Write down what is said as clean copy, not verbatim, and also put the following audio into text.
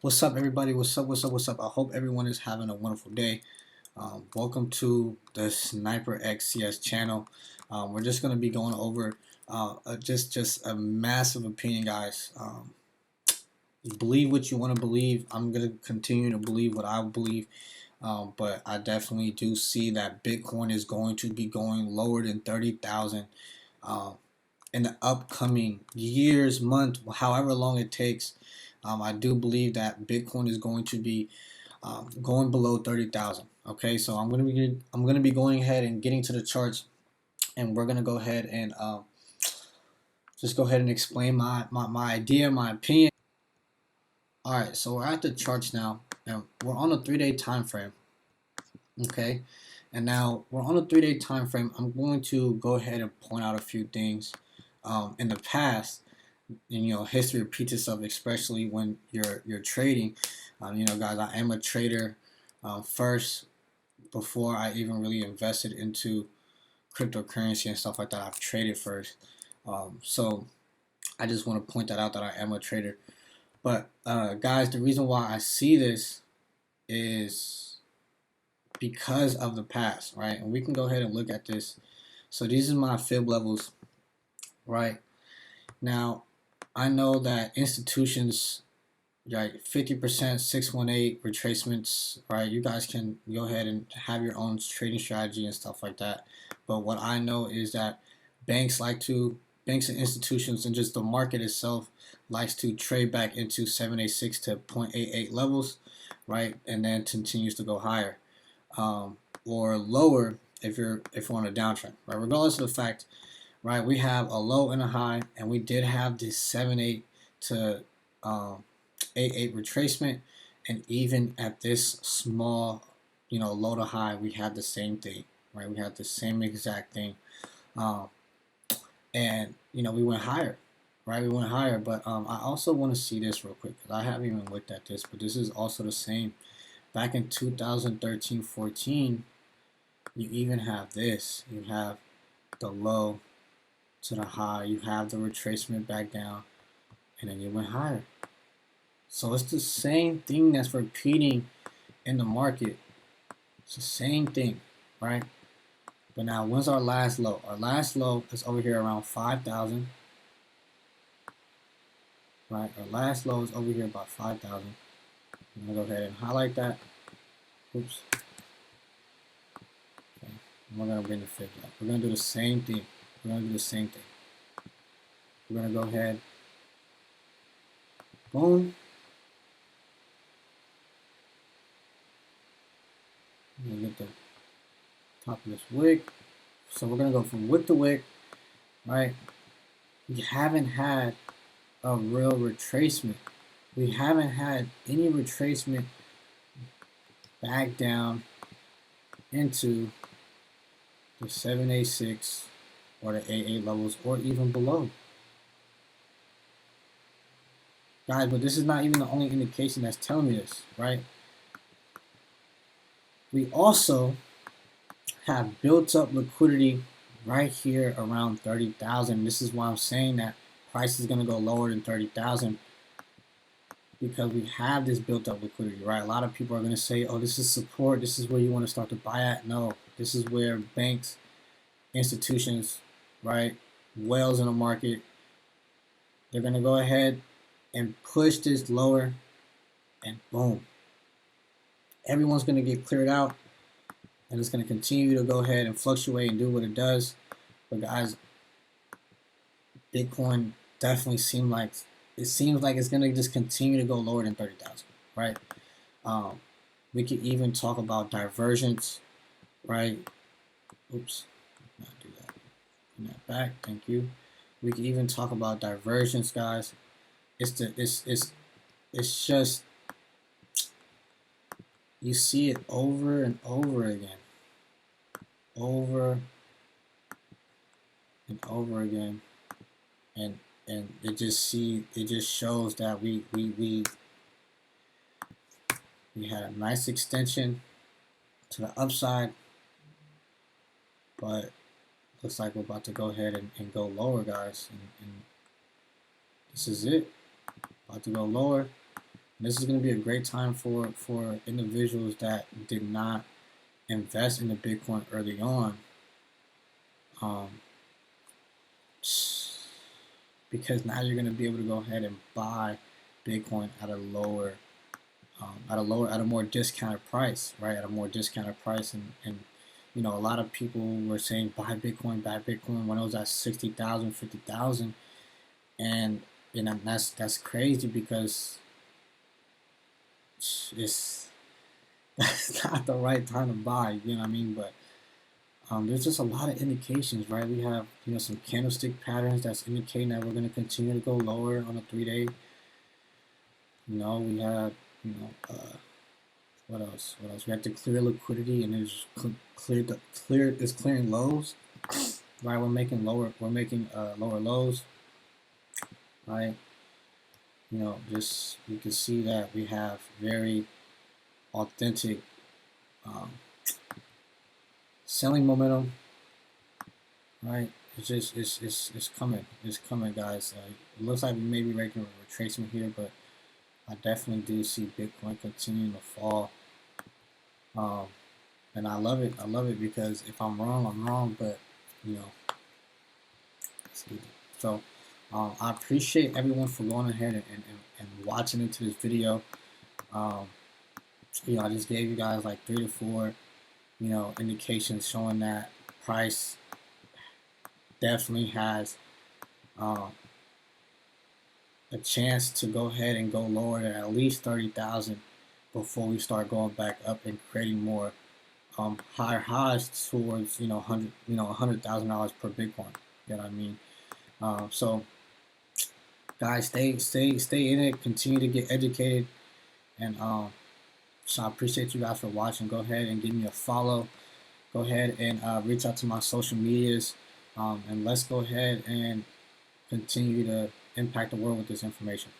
What's up, everybody? What's up? What's up? What's up? I hope everyone is having a wonderful day. Welcome to the Sniper XCS channel. We're just going to be going over just a massive opinion, guys. Believe what you want to believe. I'm going to continue to believe what I believe. But I definitely do see that Bitcoin is going to be going lower than 30,000 in the upcoming years, month, however long it takes. I do believe that Bitcoin is going to be going below 30,000. Okay, so I'm gonna be going ahead and getting to the charts, and we're gonna go ahead and just go ahead and explain my idea, my opinion. All right, so we're at the charts now, and we're on a 3-day time frame. Okay, and now we're on a 3-day time frame. I'm going to go ahead and point out a few things in the past. And history repeats itself, especially when you're trading. Guys, I am a trader first. Before I even really invested into cryptocurrency and stuff like that, I've traded first. So I just want to point that out, that I am a trader. But guys, the reason why I see this is because of the past, right? And we can go ahead and look at this. So these are my fib levels, right? Now, I know that institutions, right, 50%, 618 retracements, right? You guys can go ahead and have your own trading strategy and stuff like that. But what I know is that banks and institutions and just the market itself likes to trade back into 786 to 0.88 levels, right? And then continues to go higher or lower if we're on a downtrend, right? Regardless of the fact, right, we have a low and a high, and we did have this 7.8 to 8.8 retracement, and even at this small, low to high, we had the same thing, right? We had the same exact thing, um, and we went higher, right? We went higher, but I also want to see this real quick because I haven't even looked at this, but this is also the same. Back in 2013-14, you even have this. You have the low to the high. You have the retracement back down, and then you went higher. So it's the same thing that's repeating in the market. It's the same thing, right? But now, when's our last low? Our last low is over here around 5,000, right? Our last low is over here about 5,000. I'm gonna go ahead and highlight that. Oops. Okay. We're gonna bring the fib up. We're gonna do the same thing. We're gonna do the same thing. We're gonna go ahead. Boom. I'm gonna get the top of this wick. So we're gonna go from wick to wick, right? We haven't had a real retracement. We haven't had any retracement back down into the 786 or the 88 levels or even below. Guys, but this is not even the only indication that's telling me this, right? We also have built up liquidity right here around 30,000. This is why I'm saying that price is going to go lower than 30,000, because we have this built up liquidity, right? A lot of people are going to say, oh, this is support. This is where you want to start to buy at. No, this is where banks, institutions, right, whales in the market, they're going to go ahead and push this lower, and boom, everyone's going to get cleared out, and it's going to continue to go ahead and fluctuate and do what it does. But guys, Bitcoin definitely seems like it's going to just continue to go lower than 30,000, right? We could even talk about divergence, right? Oops, not do that. Bring that back. Thank you. We could even talk about divergence, guys. It's just, you see it over and over again, over and over again, and it just shows that we had a nice extension to the upside, but looks like we're about to go ahead and go lower, guys, and this is it. About to go lower. This is going to be a great time for individuals that did not invest in the Bitcoin early on, um, because now you're going to be able to go ahead and buy Bitcoin at a lower, at a more discounted price, right? At a more discounted price, and you know, a lot of people were saying buy Bitcoin when it was at 60,000, 50,000, and you know that's crazy because it's that's not the right time to buy. You know what I mean? But there's just a lot of indications, right? We have, you know, some candlestick patterns that's indicating that we're going to continue to go lower on a 3 day. You know, we have, you know, what else? What else? We have to clear liquidity, and it's it's clearing lows, right? We're making lower lows, right? You know, just you can see that we have very authentic um, selling momentum, right? It's just it's coming, guys. It looks like we may be making a retracement here, but I definitely do see Bitcoin continuing to fall, um, and I love it. I love it because if I'm wrong, I'm wrong. But you know, so I appreciate everyone for going ahead and watching into this video. Um, you know, I just gave you guys like 3 to 4, you know, indications showing that price definitely has um, a chance to go ahead and go lower than at least 30,000 before we start going back up and creating more higher highs towards, you know, $100,000 per Bitcoin. You know what I mean? So guys, stay in it. Continue to get educated, and so I appreciate you guys for watching. Go ahead and give me a follow. Go ahead and reach out to my social medias, and let's go ahead and continue to impact the world with this information.